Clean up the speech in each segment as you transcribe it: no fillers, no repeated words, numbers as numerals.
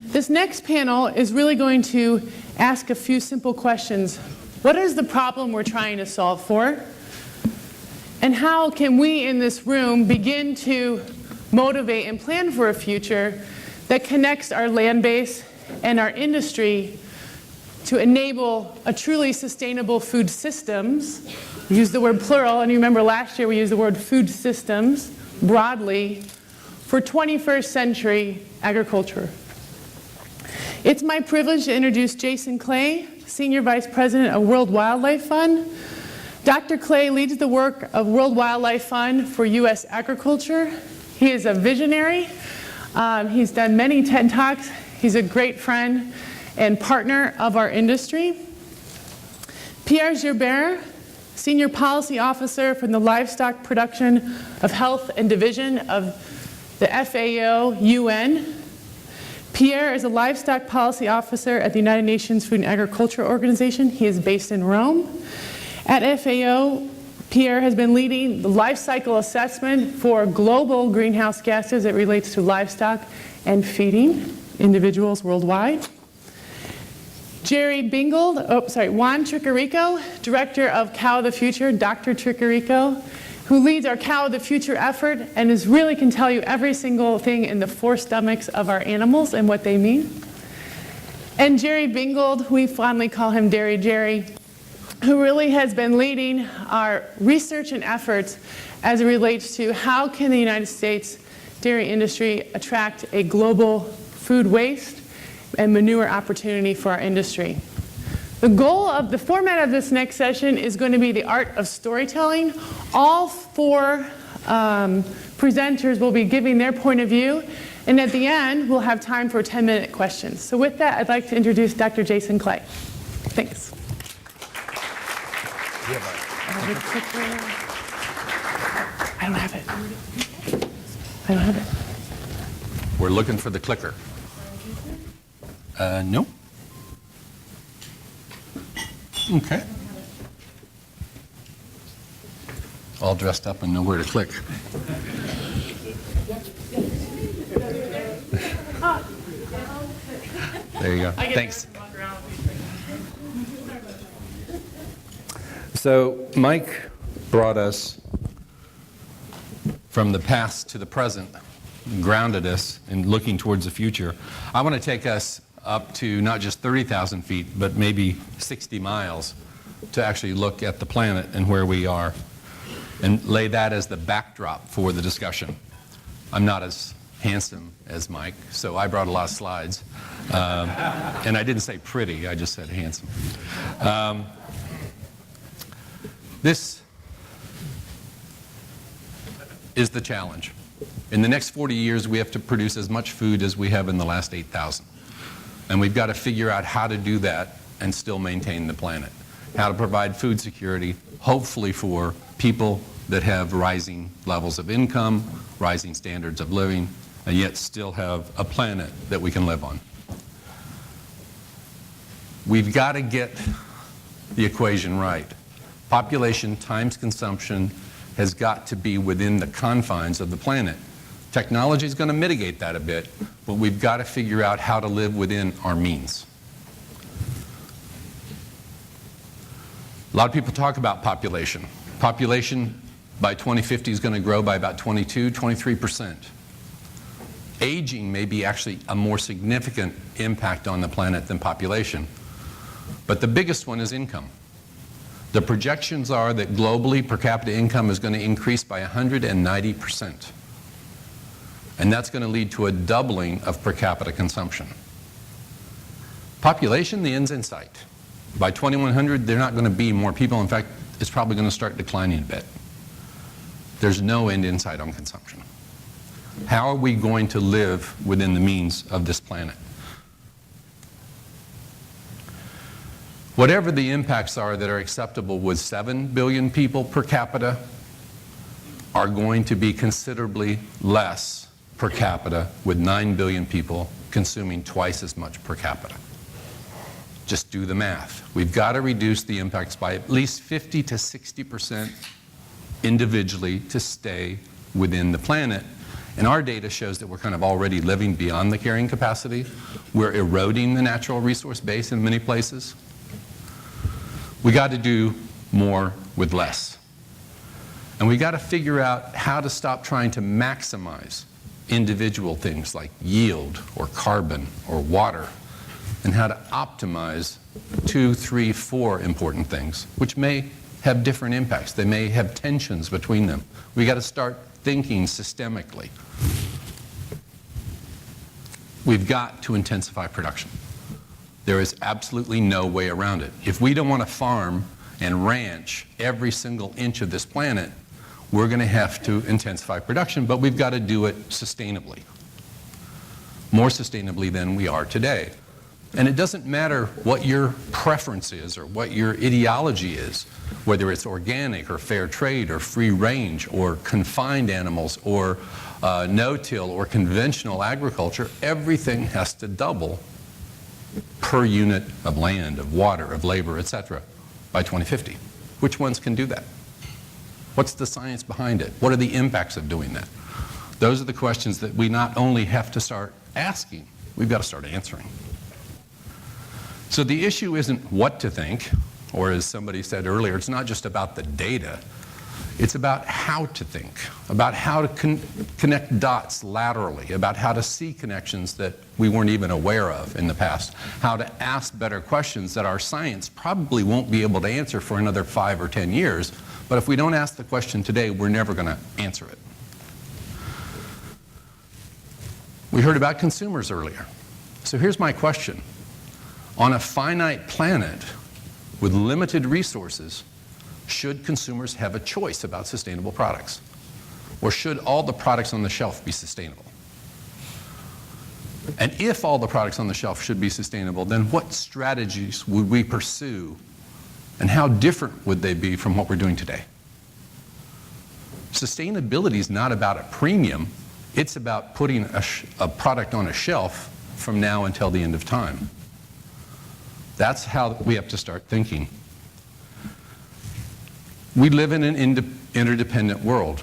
This next panel is really going to ask a few simple questions. What is the problem we're trying to solve for? And how can we in this room begin to motivate and plan for a future that connects our land base and our industry to enable a truly sustainable food systems? We use the word plural, and you remember last year we used the word food systems broadly for 21st century agriculture. It's my privilege to introduce Jason Clay, Senior Vice President of World Wildlife Fund. Dr. Clay leads the work of World Wildlife Fund for U.S. agriculture. He is a visionary. He's done many TED Talks. He's a great friend and partner of our industry. Pierre Gerber, Senior Policy Officer from the Livestock Production of Health and Division of the FAO UN. Pierre is a Livestock Policy Officer at the United Nations Food and Agriculture Organization. He is based in Rome. At FAO, Pierre has been leading the life cycle assessment for global greenhouse gases that relates to livestock and feeding individuals worldwide. Juan Tricarico, Director of Cow of the Future, Dr. Tricarico, who leads our Cow of the Future effort and really can tell you every single thing in the four stomachs of our animals and what they mean. And Jerry Bingold, we fondly call him Dairy Jerry, who really has been leading our research and efforts as it relates to how can the United States dairy industry attract a global food waste and manure opportunity for our industry. The format of this next session is going to be the art of storytelling. All four presenters will be giving their point of view, and at the end, we'll have time for 10-minute questions. So with that, I'd like to introduce Dr. Jason Clay. Thanks. I don't have it. We're looking for the clicker. No. Okay. All dressed up and know where to click. There you go. Thanks. So Mike brought us from the past to the present, grounded us in looking towards the future. I want to take us up to not just 30,000 feet, but maybe 60 miles to actually look at the planet and where we are and lay that as the backdrop for the discussion. I'm not as handsome as Mike, so I brought a lot of slides. And I didn't say pretty, I just said handsome. This is the challenge. In the next 40 years, we have to produce as much food as we have in the last 8,000. And we've got to figure out how to do that and still maintain the planet. How to provide food security, hopefully for people that have rising levels of income, rising standards of living, and yet still have a planet that we can live on. We've got to get the equation right. Population times consumption has got to be within the confines of the planet. Technology is going to mitigate that a bit, but we've got to figure out how to live within our means. A lot of people talk about population. Population by 2050 is going to grow by about 23%. Aging may be actually a more significant impact on the planet than population. But the biggest one is income. The projections are that globally per capita income is going to increase by 190%. And that's going to lead to a doubling of per capita consumption. Population, the end's in sight. By 2100, they're not going to be more people. In fact, it's probably going to start declining a bit. There's no end in sight on consumption. How are we going to live within the means of this planet? Whatever the impacts are that are acceptable with 7 billion people per capita are going to be considerably less per capita with 9 billion people consuming twice as much per capita. Just do the math. We've got to reduce the impacts by at least 50 to 60% individually to stay within the planet. And our data shows that we're kind of already living beyond the carrying capacity. We're eroding the natural resource base in many places. We got to do more with less. And we got to figure out how to stop trying to maximize individual things like yield or carbon or water, and how to optimize 2, 3, 4 important things, which may have different impacts. They may have tensions between them. We got to start thinking systemically. We've got to intensify production. There is absolutely no way around it. If we don't want to farm and ranch every single inch of this planet, we're going to have to intensify production, but we've got to do it sustainably. More sustainably than we are today. And it doesn't matter what your preference is or what your ideology is, whether it's organic or fair trade or free range or confined animals or no-till or conventional agriculture, everything has to double per unit of land, of water, of labor, etc. by 2050. Which ones can do that? What's the science behind it? What are the impacts of doing that? Those are the questions that we not only have to start asking, we've got to start answering. So the issue isn't what to think, or as somebody said earlier, it's not just about the data. It's about how to think, about how to connect dots laterally, about how to see connections that we weren't even aware of in the past, how to ask better questions that our science probably won't be able to answer for another 5 or 10 years. But if we don't ask the question today, we're never going to answer it. We heard about consumers earlier. So here's my question. On a finite planet with limited resources, should consumers have a choice about sustainable products? Or should all the products on the shelf be sustainable? And if all the products on the shelf should be sustainable, then what strategies would we pursue? And how different would they be from what we're doing today? Sustainability is not about a premium. It's about putting a product on a shelf from now until the end of time. That's how we have to start thinking. We live in an interdependent world.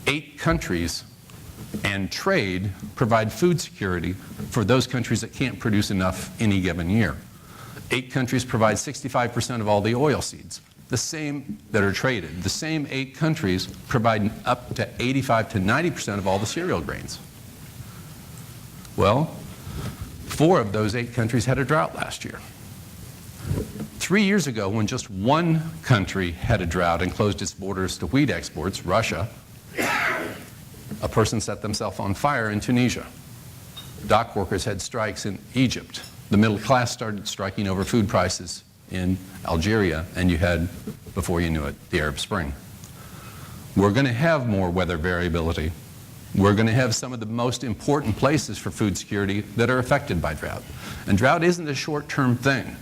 8 countries and trade provide food security for those countries that can't produce enough any given year. 8 countries provide 65% of all the oil seeds, the same that are traded. The same 8 countries provide up to 85 to 90% of all the cereal grains. Well, 4 of those 8 countries had a drought last year. 3 years ago, when just 1 country had a drought and closed its borders to wheat exports, Russia, a person set themselves on fire in Tunisia. Dock workers had strikes in Egypt. The middle class started striking over food prices in Algeria, and you had, before you knew it, the Arab Spring. We're going to have more weather variability. We're going to have some of the most important places for food security that are affected by drought. And drought isn't a short-term thing.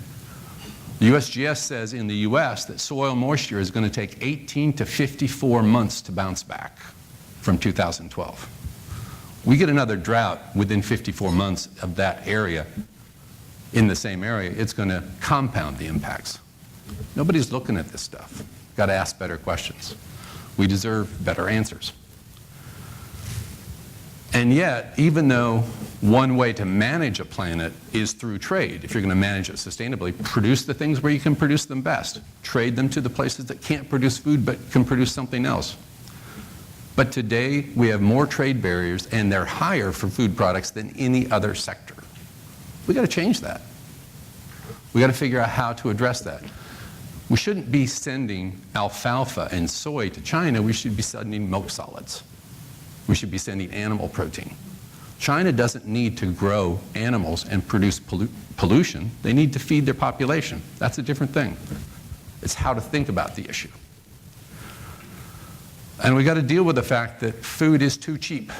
The USGS says in the US that soil moisture is going to take 18 to 54 months to bounce back from 2012. We get another drought within 54 months of that area, in the same area, it's going to compound the impacts. Nobody's looking at this stuff. Got to ask better questions. We deserve better answers. And yet, even though one way to manage a planet is through trade, if you're going to manage it sustainably, produce the things where you can produce them best. Trade them to the places that can't produce food but can produce something else. But today, we have more trade barriers, and they're higher for food products than any other sector. We've got to change that. We've got to figure out how to address that. We shouldn't be sending alfalfa and soy to China. We should be sending milk solids. We should be sending animal protein. China doesn't need to grow animals and produce pollution. They need to feed their population. That's a different thing. It's how to think about the issue. And we've got to deal with the fact that food is too cheap.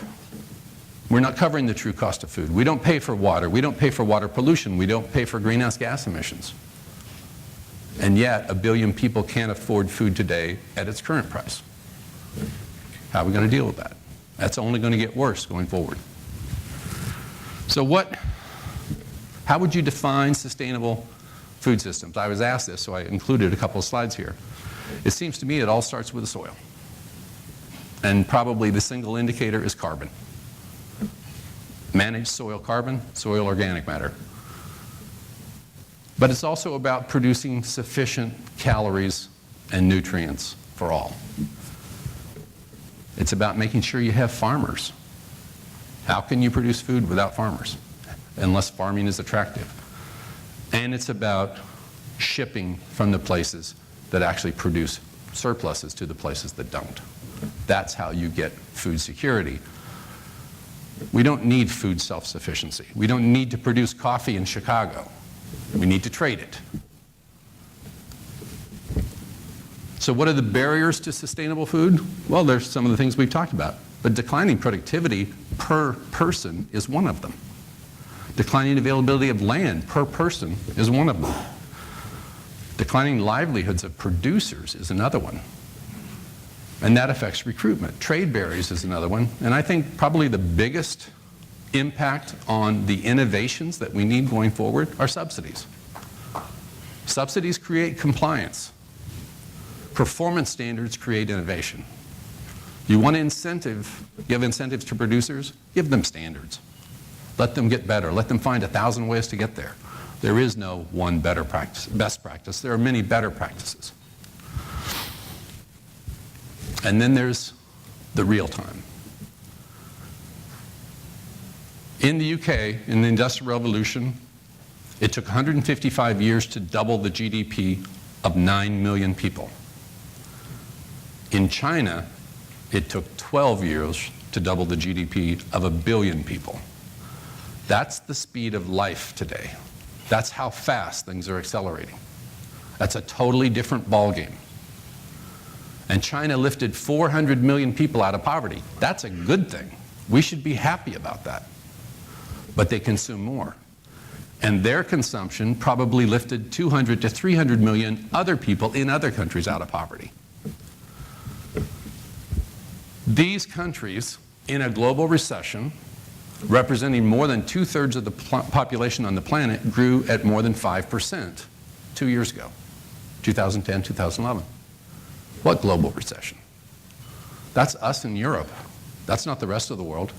We're not covering the true cost of food. We don't pay for water. We don't pay for water pollution. We don't pay for greenhouse gas emissions. And yet, 1 billion people can't afford food today at its current price. How are we going to deal with that? That's only going to get worse going forward. So how would you define sustainable food systems? I was asked this, so I included a couple of slides here. It seems to me it all starts with the soil. and probably the single indicator is carbon. Managed soil carbon, soil organic matter. But it's also about producing sufficient calories and nutrients for all. It's about making sure you have farmers. How can you produce food without farmers, unless farming is attractive? And it's about shipping from the places that actually produce surpluses to the places that don't. That's how you get food security. We don't need food self-sufficiency. We don't need to produce coffee in Chicago. We need to trade it. So what are the barriers to sustainable food? Well, there's some of the things we've talked about. But declining productivity per person is one of them. Declining availability of land per person is one of them. Declining livelihoods of producers is another one. And that affects recruitment. Trade barriers is another one. And I think probably the biggest impact on the innovations that we need going forward are subsidies. Subsidies create compliance. Performance standards create innovation. You want to give incentives to producers? Give them standards. Let them get better. Let them find 1,000 ways to get there. There is no one better practice, best practice. There are many better practices. And then there's the real time. In the UK, in the Industrial Revolution, it took 155 years to double the GDP of 9 million people. In China, it took 12 years to double the GDP of 1 billion people. That's the speed of life today. That's how fast things are accelerating. That's a totally different ballgame. And China lifted 400 million people out of poverty. That's a good thing. We should be happy about that. But they consume more. And their consumption probably lifted 200 to 300 million other people in other countries out of poverty. These countries, in a global recession, representing more than 2/3 of the population on the planet, grew at more than 5% 2 years ago, 2010, 2011. What global recession? That's us in Europe. That's not the rest of the world.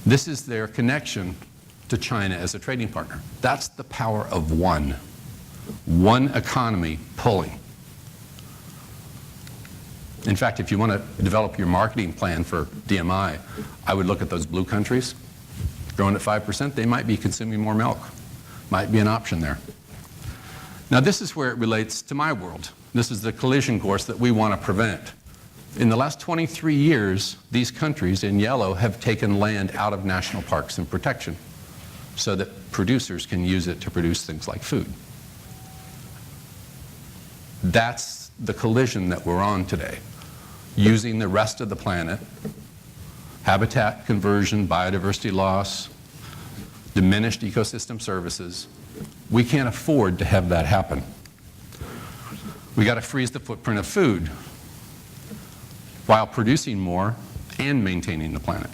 This is their connection to China as a trading partner. That's the power of one economy pulling. In fact, if you want to develop your marketing plan for DMI, I would look at those blue countries. Growing at 5%, they might be consuming more milk. Might be an option there. Now this is where it relates to my world. This is the collision course that we want to prevent. In the last 23 years, these countries in yellow have taken land out of national parks and protection so that producers can use it to produce things like food. That's the collision that we're on today. Using the rest of the planet, habitat conversion, biodiversity loss, diminished ecosystem services. We can't afford to have that happen. We got to freeze the footprint of food while producing more and maintaining the planet.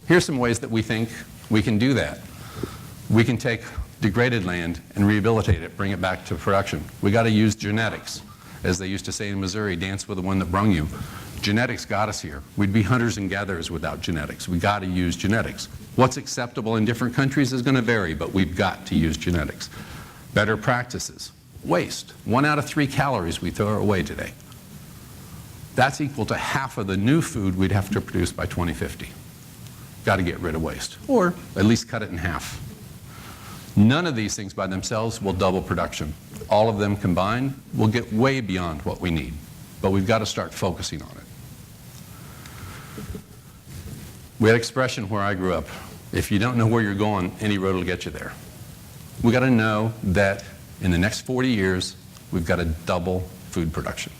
Here's some ways that we think we can do that. We can take degraded land and rehabilitate it, bring it back to production. We got to use genetics. As they used to say in Missouri, dance with the one that brung you. Genetics got us here. We'd be hunters and gatherers without genetics. We got to use genetics. What's acceptable in different countries is going to vary, but we've got to use genetics. Better practices. Waste. 1 out of 3 calories we throw away today. That's equal to half of the new food we'd have to produce by 2050. Got to get rid of waste, or at least cut it in half. None of these things by themselves will double production. All of them combined will get way beyond what we need, but we've got to start focusing on it. We had an expression where I grew up, if you don't know where you're going, any road will get you there. We got to know that in the next 40 years, we've got to double food production.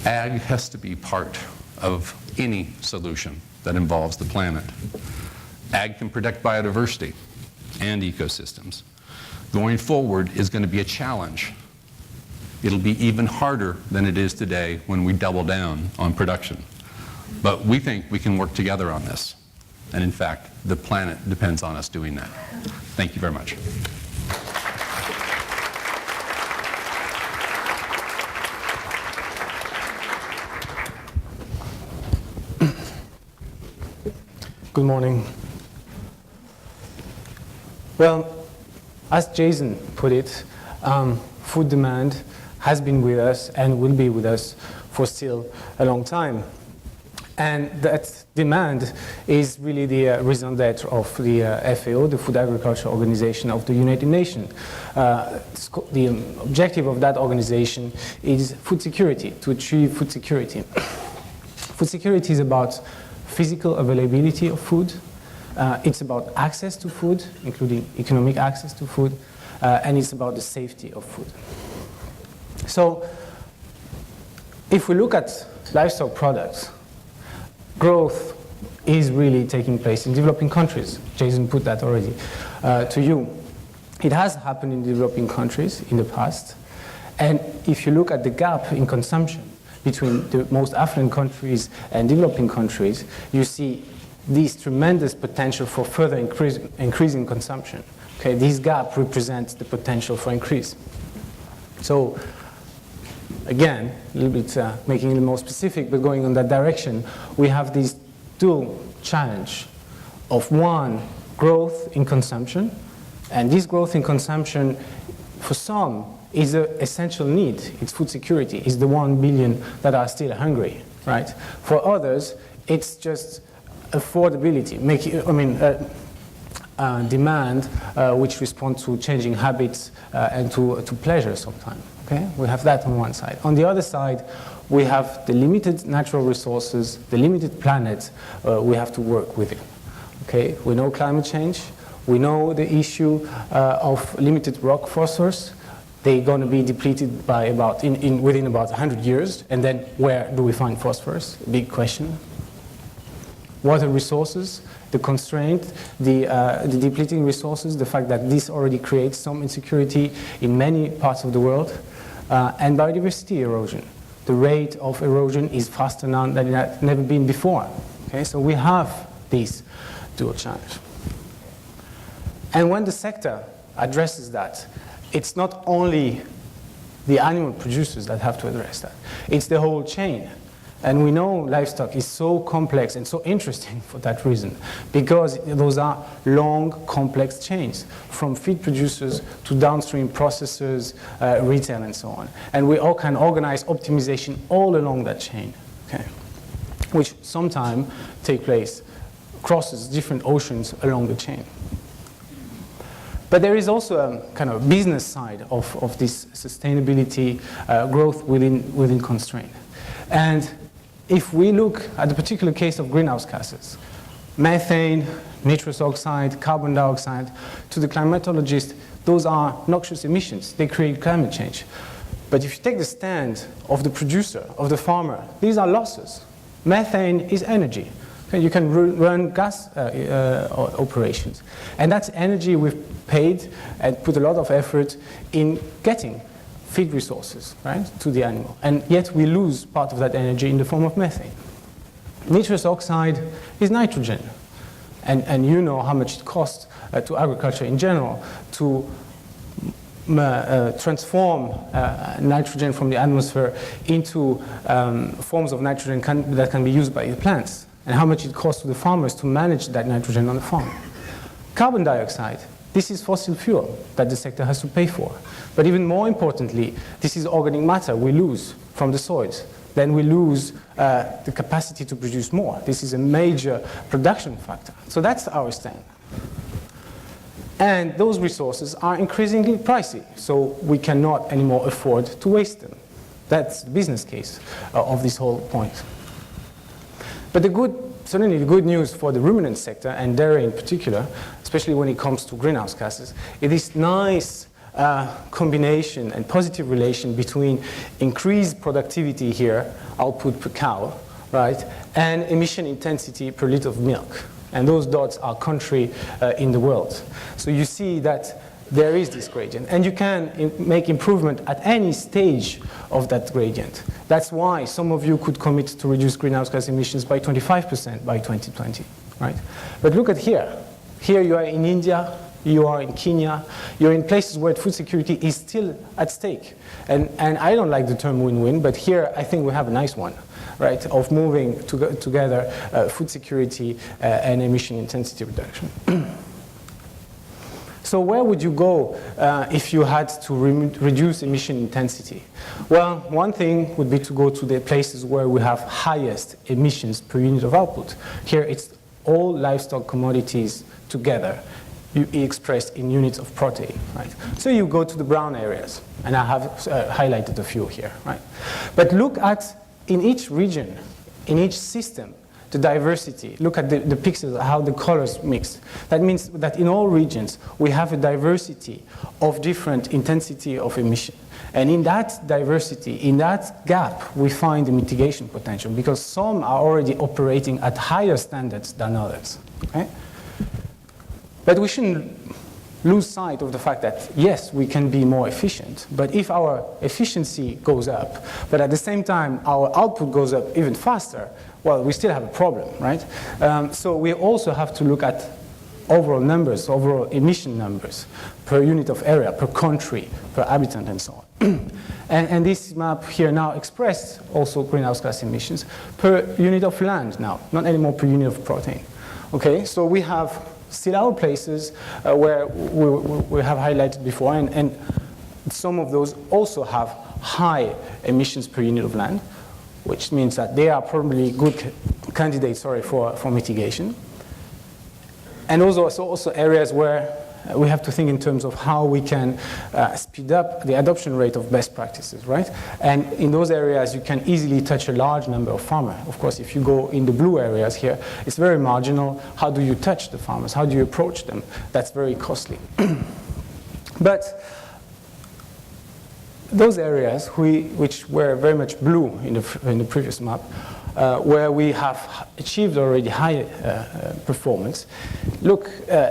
Ag has to be part of any solution that involves the planet. Ag can protect biodiversity and ecosystems. Going forward is going to be a challenge. It'll be even harder than it is today when we double down on production. But we think we can work together on this. And in fact, the planet depends on us doing that. Thank you very much. Good morning. Well, as Jason put it, food demand has been with us and will be with us for still a long time. And that demand is really the raison d'etre of the FAO, the Food Agriculture Organization of the United Nations. The objective of that organization is food security, to achieve food security. Food security is about physical availability of food. It's about access to food, including economic access to food, and it's about the safety of food. So, if we look at livestock products, growth is really taking place in developing countries. Jason put that already to you. It has happened in developing countries in the past. And if you look at the gap in consumption between the most affluent countries and developing countries, you see this tremendous potential for further increase in consumption. Okay, this gap represents the potential for increase. So, again, a little bit making it more specific, but going in that direction, we have this dual challenge of one, growth in consumption, and this growth in consumption, for some, is an essential need. It's food security. It's the 1 billion that are still hungry, right? For others, it's just affordability, demand which responds to changing habits and to pleasure sometimes. Okay, we have that on one side. On the other side, we have the limited natural resources, the limited planet we have to work with it. Okay, we know climate change. We know the issue of limited rock phosphorus. They're going to be depleted by within about 100 years. And then where do we find phosphorus? Big question. Water resources, the constraint, the depleting resources, the fact that this already creates some insecurity in many parts of the world, and biodiversity erosion. The rate of erosion is faster now than it had never been before. Okay, so we have this dual challenge. And when the sector addresses that, it's not only the animal producers that have to address that. It's the whole chain. And we know livestock is so complex and so interesting for that reason, because those are long, complex chains, from feed producers to downstream processors, retail, and so on. And we all can organize optimization all along that chain, okay, which sometimes crosses different oceans along the chain. But there is also a kind of business side of this sustainability growth within constraint. And if we look at the particular case of greenhouse gases, methane, nitrous oxide, carbon dioxide, to the climatologist, those are noxious emissions. They create climate change. But if you take the stand of the producer, of the farmer, these are losses. Methane is energy. Okay, you can run gas operations. And that's energy we've paid and put a lot of effort in getting feed resources, right, to the animal. And yet we lose part of that energy in the form of methane. Nitrous oxide is nitrogen. And you know how much it costs to agriculture in general to transform nitrogen from the atmosphere into forms of nitrogen that can be used by the plants, and how much it costs to the farmers to manage that nitrogen on the farm. Carbon dioxide. This is fossil fuel that the sector has to pay for. But even more importantly, this is organic matter we lose from the soils. Then we lose the capacity to produce more. This is a major production factor. So that's our stand. And those resources are increasingly pricey, so we cannot anymore afford to waste them. That's the business case of this whole point. But certainly the good news for the ruminant sector, and dairy in particular, especially when it comes to greenhouse gases, it is nice combination and positive relation between increased productivity here, output per cow, right, and emission intensity per liter of milk. And those dots are country in the world. So you see that there is this gradient. And you can make improvement at any stage of that gradient. That's why some of you could commit to reduce greenhouse gas emissions by 25% by 2020, right? But look at here. Here you are in India, you are in Kenya, you're in places where food security is still at stake. And I don't like the term win-win, but here I think we have a nice one, right, of moving together food security and emission intensity reduction. So where would you go if you had to reduce emission intensity? Well, one thing would be to go to the places where we have highest emissions per unit of output. Here it's all livestock commodities together, expressed in units of protein, right? So you go to the brown areas, and I have highlighted a few here, right? But look at, in each region, in each system, the diversity. Look at the pixels, how the colors mix. That means that in all regions, we have a diversity of different intensity of emission. And in that diversity, in that gap, we find the mitigation potential, because some are already operating at higher standards than others, okay? But we shouldn't lose sight of the fact that, yes, we can be more efficient, but if our efficiency goes up, but at the same time our output goes up even faster, well, we still have a problem, right? So we also have to look at overall numbers, overall emission numbers, per unit of area, per country, per habitant, and so on. And this map here now expressed also greenhouse gas emissions per unit of land now, not anymore per unit of protein. Okay, so we have still our places where we have highlighted before, and some of those also have high emissions per unit of land, which means that they are probably good candidates, for mitigation. And also areas where we have to think in terms of how we can speed up the adoption rate of best practices, right? And in those areas, you can easily touch a large number of farmers. Of course, if you go in the blue areas here, it's very marginal. How do you touch the farmers? How do you approach them? That's very costly. But those areas which were very much blue in the previous map, where we have achieved already high performance, look,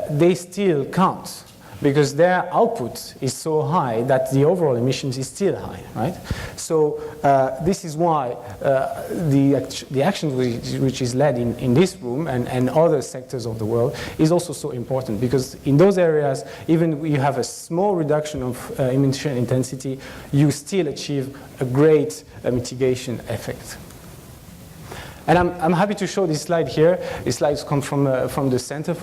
they still count, because their output is so high that the overall emissions is still high, right? So this is why the action which is led in this room and other sectors of the world is also so important, because in those areas, even when you have a small reduction of emission intensity, you still achieve a great mitigation effect. And I'm happy to show this slide here. These slides come from the center,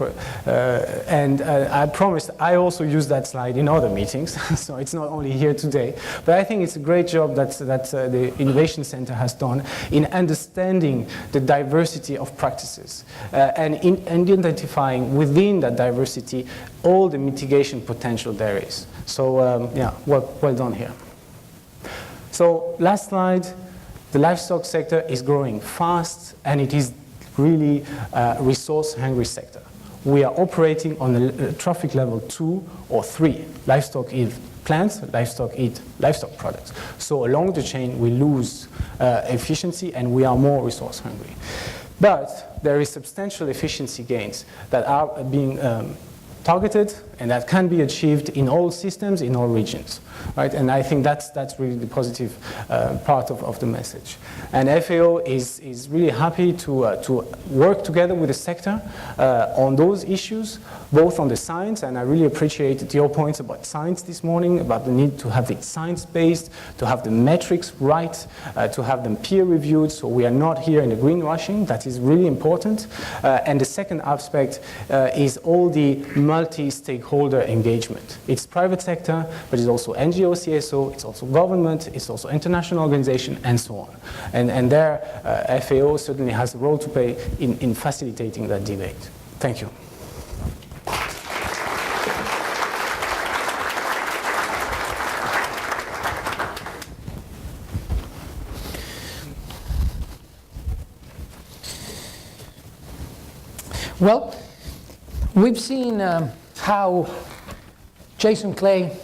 and I promised I also use that slide in other meetings, so it's not only here today. But I think it's a great job that the Innovation Center has done in understanding the diversity of practices and in identifying within that diversity all the mitigation potential there is. So yeah, well done here. So last slide. The livestock sector is growing fast, and it is really a resource-hungry sector. We are operating on a trophic level 2 or 3. Livestock eat plants, livestock eat livestock products. So along the chain, we lose efficiency, and we are more resource-hungry. But there is substantial efficiency gains that are being targeted, and that can be achieved in all systems, in all regions, right? And I think that's really the positive part of the message. And FAO is really happy to work together with the sector on those issues, both on the science, and I really appreciated your points about science this morning, about the need to have it science-based, to have the metrics right, to have them peer-reviewed, so we are not here in the greenwashing. That is really important. And the second aspect is all the multi-stakeholder engagement. It's private sector, but it's also NGO, CSO, it's also government, it's also international organization, and so on. And there, FAO certainly has a role to play in facilitating that debate. Thank you. Well, we've seen how Jason Clay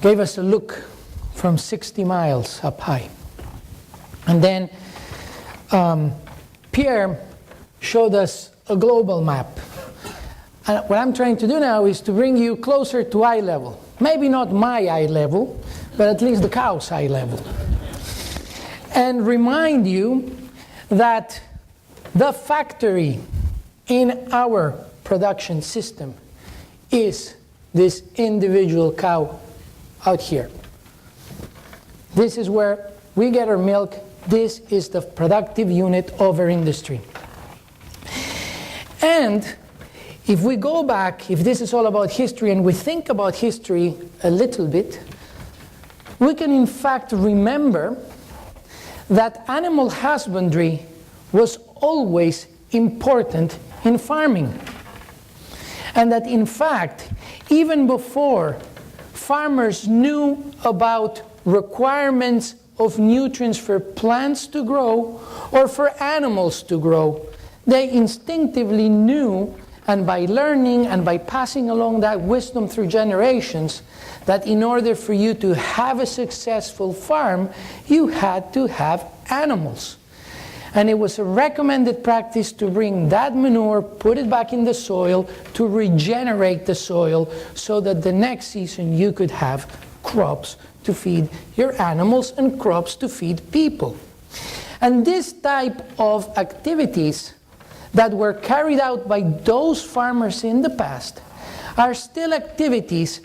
gave us a look from 60 miles up high. And then Pierre showed us a global map. And what I'm trying to do now is to bring you closer to eye level. Maybe not my eye level, but at least the cow's eye level. And remind you that the factory in our production system is this individual cow out here. This is where we get our milk. This is the productive unit of our industry. And if we go back, if this is all about history, and we think about history a little bit, we can in fact remember that animal husbandry was always important in farming. And that in fact, even before farmers knew about requirements of nutrients for plants to grow or for animals to grow, they instinctively knew, and by learning and by passing along that wisdom through generations, that in order for you to have a successful farm, you had to have animals. And it was a recommended practice to bring that manure, put it back in the soil, to regenerate the soil so that the next season you could have crops to feed your animals and crops to feed people. And this type of activities that were carried out by those farmers in the past are still activities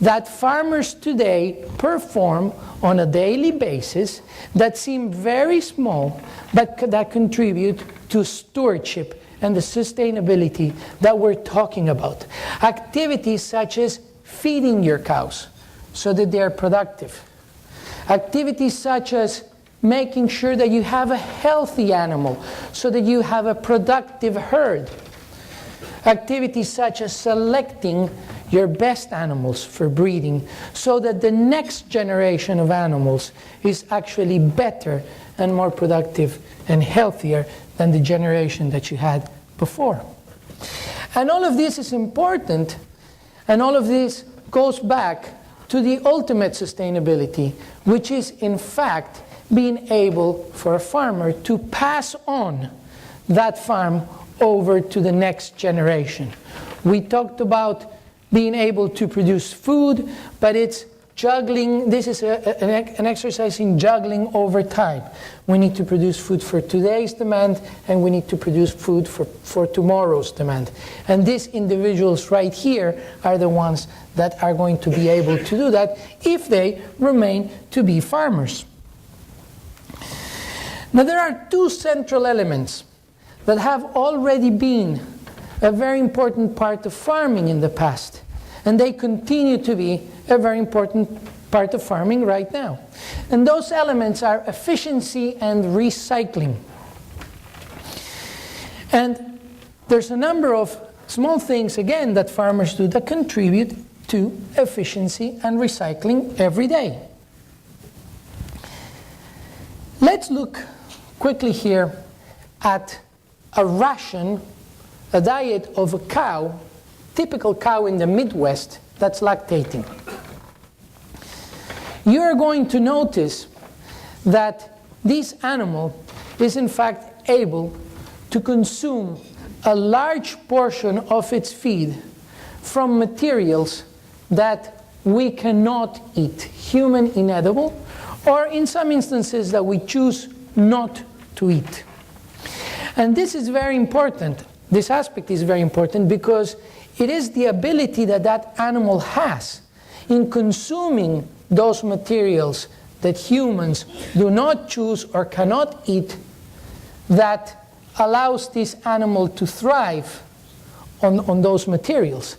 that farmers today perform on a daily basis that seem very small, but that contribute to stewardship and the sustainability that we're talking about. Activities such as feeding your cows so that they are productive. Activities such as making sure that you have a healthy animal so that you have a productive herd. Activities such as selecting your best animals for breeding so that the next generation of animals is actually better and more productive and healthier than the generation that you had before. And all of this is important, and all of this goes back to the ultimate sustainability, which is in fact being able for a farmer to pass on that farm over to the next generation. We talked about being able to produce food, but it's juggling. This is an exercise in juggling over time. We need to produce food for today's demand, and we need to produce food for tomorrow's demand. And these individuals right here are the ones that are going to be able to do that if they remain to be farmers. Now, there are two central elements that have already been a very important part of farming in the past, and they continue to be a very important part of farming right now. And those elements are efficiency and recycling. And there's a number of small things, again, that farmers do that contribute to efficiency and recycling every day. Let's look quickly here at a ration, a diet of a cow, typical cow in the Midwest that's lactating. You're going to notice that this animal is in fact able to consume a large portion of its feed from materials that we cannot eat, human inedible, or in some instances that we choose not to eat. And this is very important. This aspect is very important because it is the ability that that animal has in consuming those materials that humans do not choose or cannot eat that allows this animal to thrive on those materials.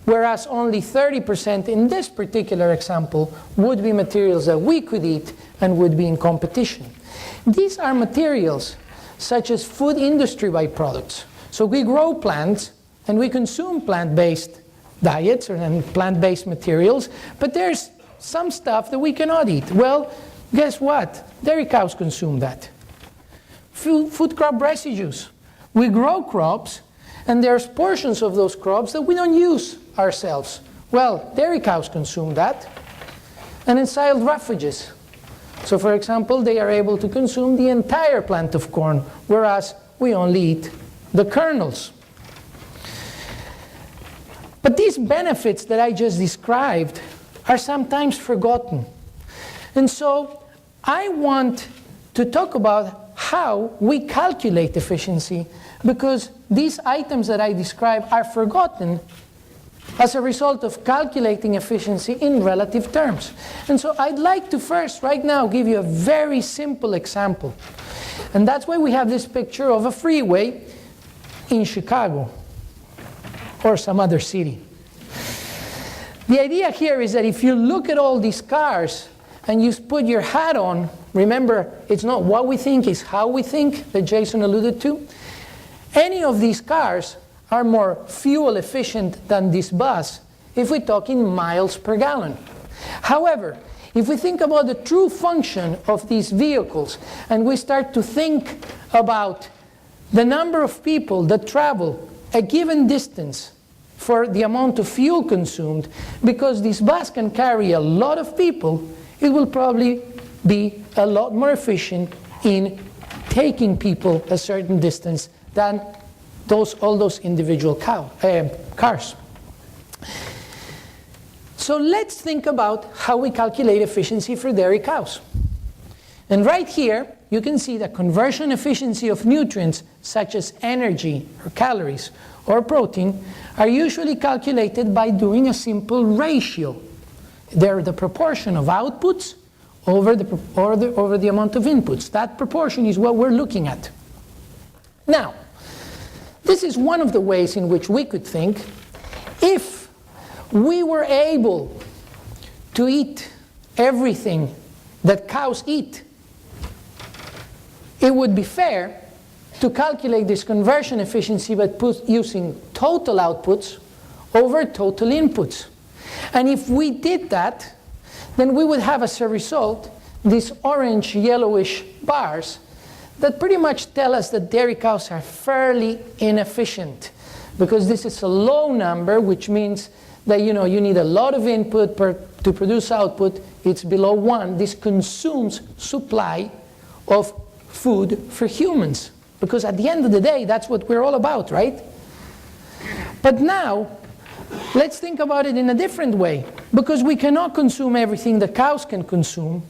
Whereas only 30% in this particular example would be materials that we could eat and would be in competition. These are materials such as food industry byproducts. So we grow plants and we consume plant-based diets and plant-based materials, but there's some stuff that we cannot eat. Well, guess what? Dairy cows consume that. Food crop residues. We grow crops, and there's portions of those crops that we don't use ourselves. Well, dairy cows consume that. And ensiled refuges. So, for example, they are able to consume the entire plant of corn, whereas we only eat the kernels. But these benefits that I just described are sometimes forgotten. And so I want to talk about how we calculate efficiency, because these items that I describe are forgotten as a result of calculating efficiency in relative terms. And so I'd like to first, right now, give you a very simple example. And that's why we have this picture of a freeway in Chicago or some other city. The idea here is that if you look at all these cars and you put your hat on, remember, it's not what we think, it's how we think, that Jason alluded to. Any of these cars are more fuel efficient than this bus if we talk in miles per gallon. However, if we think about the true function of these vehicles and we start to think about the number of people that travel a given distance for the amount of fuel consumed, because this bus can carry a lot of people, it will probably be a lot more efficient in taking people a certain distance than all those individual cars. So let's think about how we calculate efficiency for dairy cows. And right here, you can see the conversion efficiency of nutrients such as energy or calories or protein are usually calculated by doing a simple ratio. They're the proportion of outputs over the amount of inputs. That proportion is what we're looking at. Now, this is one of the ways in which we could think. If we were able to eat everything that cows eat, it would be fair to calculate this conversion efficiency by using total outputs over total inputs. And if we did that, then we would have as a result these orange yellowish bars that pretty much tell us that dairy cows are fairly inefficient, because this is a low number, which means that you need a lot of input to produce output. It's below 1. This consumes supply of food for humans, because at the end of the day, that's what we're all about, right? But now, let's think about it in a different way, because we cannot consume everything that cows can consume.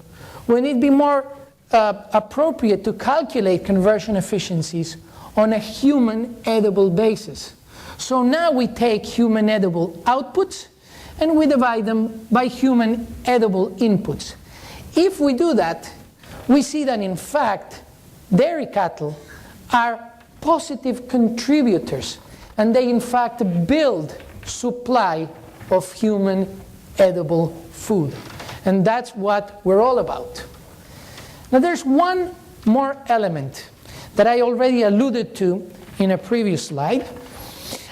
We need to be more appropriate to calculate conversion efficiencies on a human edible basis. So now we take human edible outputs and we divide them by human edible inputs. If we do that, we see that in fact dairy cattle are positive contributors, and they in fact build supply of human edible food. And that's what we're all about. Now there's one more element that I already alluded to in a previous slide,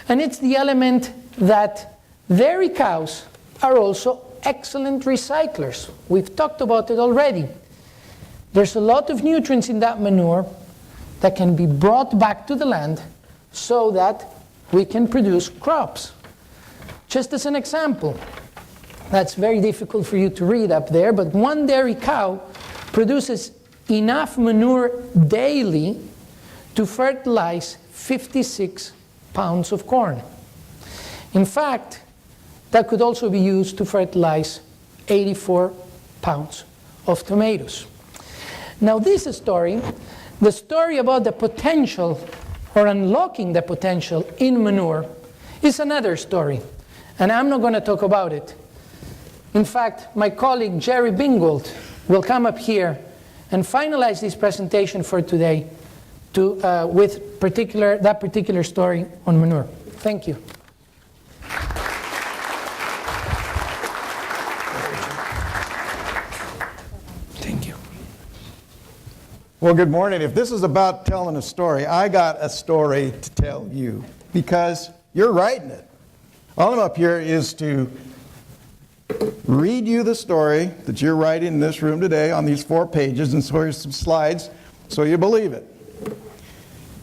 and it's the element that dairy cows are also excellent recyclers. We've talked about it already. There's a lot of nutrients in that manure that can be brought back to the land so that we can produce crops. Just as an example, that's very difficult for you to read up there, but one dairy cow produces enough manure daily to fertilize 56 pounds of corn. In fact, that could also be used to fertilize 84 pounds of tomatoes. Now this story, the story about the potential or unlocking the potential in manure, is another story, and I'm not going to talk about it. In fact, my colleague Jerry Bingold will come up here and finalize this presentation for today with that particular story on manure. Thank you. Thank you. Well, good morning. If this is about telling a story, I got a story to tell you, because you're writing it. All I'm up here is to read you the story that you're writing in this room today on these 4 pages, and so here's some slides so you believe it.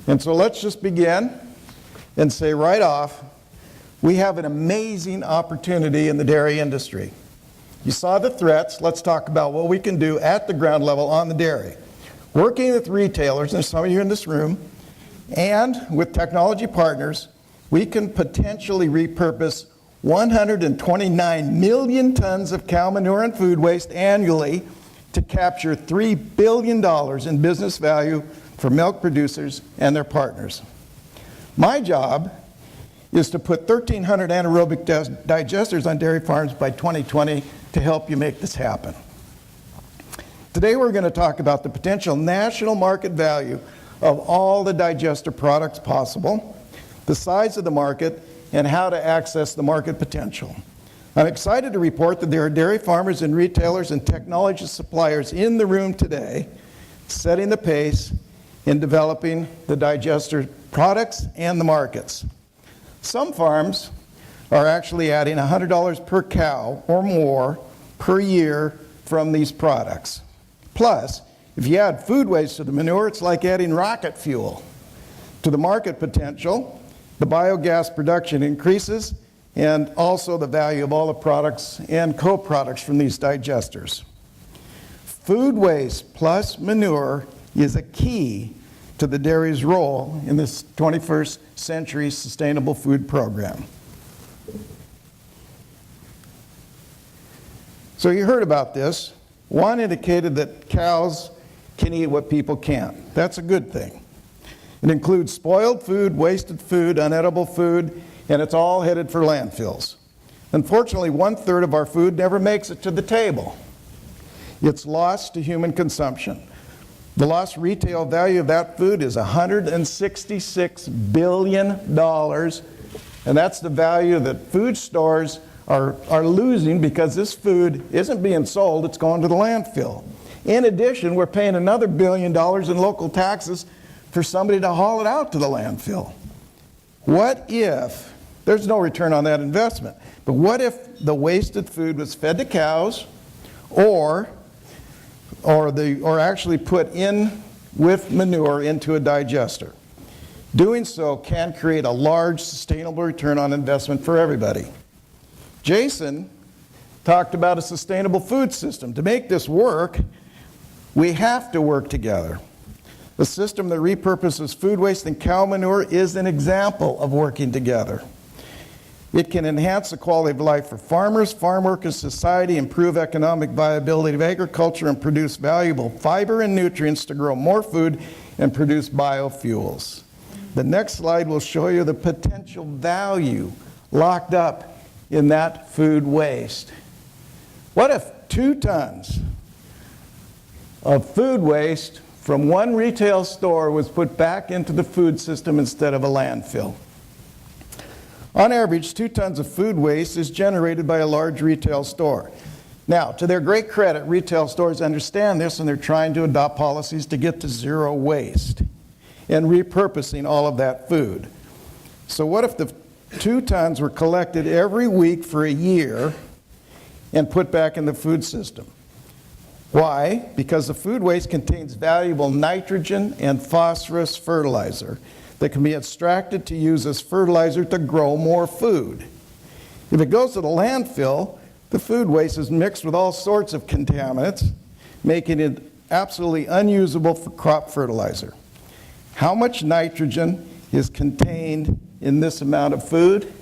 And so let's just begin and say right off, we have an amazing opportunity in the dairy industry. You saw the threats. Let's talk about what we can do at the ground level on the dairy. Working with retailers, and there's some of you in this room, and with technology partners, we can potentially repurpose 129 million tons of cow manure and food waste annually to capture $3 billion in business value for milk producers and their partners. My job is to put 1,300 anaerobic digesters on dairy farms by 2020 to help you make this happen. Today we're going to talk about the potential national market value of all the digester products possible, the size of the market, and how to access the market potential. I'm excited to report that there are dairy farmers and retailers and technology suppliers in the room today setting the pace in developing the digester products and the markets. Some farms are actually adding $100 per cow or more per year from these products. Plus, if you add food waste to the manure, it's like adding rocket fuel to the market potential. The biogas production increases, and also the value of all the products and co-products from these digesters. Food waste plus manure is a key to the dairy's role in this 21st century sustainable food program. So you heard about this. Juan indicated that cows can eat what people can't. That's a good thing. It includes spoiled food, wasted food, unedible food, and it's all headed for landfills. Unfortunately, 1/3 of our food never makes it to the table. It's lost to human consumption. The lost retail value of that food is $166 billion, and that's the value that food stores are losing because this food isn't being sold, it's going to the landfill. In addition, we're paying another $1 billion in local taxes for somebody to haul it out to the landfill. What if, there's no return on that investment, but what if the wasted food was fed to cows or actually put in with manure into a digester? Doing so can create a large sustainable return on investment for everybody. Jason talked about a sustainable food system. To make this work, we have to work together. A system that repurposes food waste and cow manure is an example of working together. It can enhance the quality of life for farmers, farm workers, society, improve economic viability of agriculture, and produce valuable fiber and nutrients to grow more food and produce biofuels. The next slide will show you the potential value locked up in that food waste. What if 2 tons of food waste from one retail store was put back into the food system instead of a landfill? On average, 2 tons of food waste is generated by a large retail store. Now, to their great credit, retail stores understand this and they're trying to adopt policies to get to zero waste and repurposing all of that food. So what if the 2 tons were collected every week for a year and put back in the food system? Why? Because the food waste contains valuable nitrogen and phosphorus fertilizer that can be extracted to use as fertilizer to grow more food. If it goes to the landfill, the food waste is mixed with all sorts of contaminants, making it absolutely unusable for crop fertilizer. How much nitrogen is contained in this amount of food?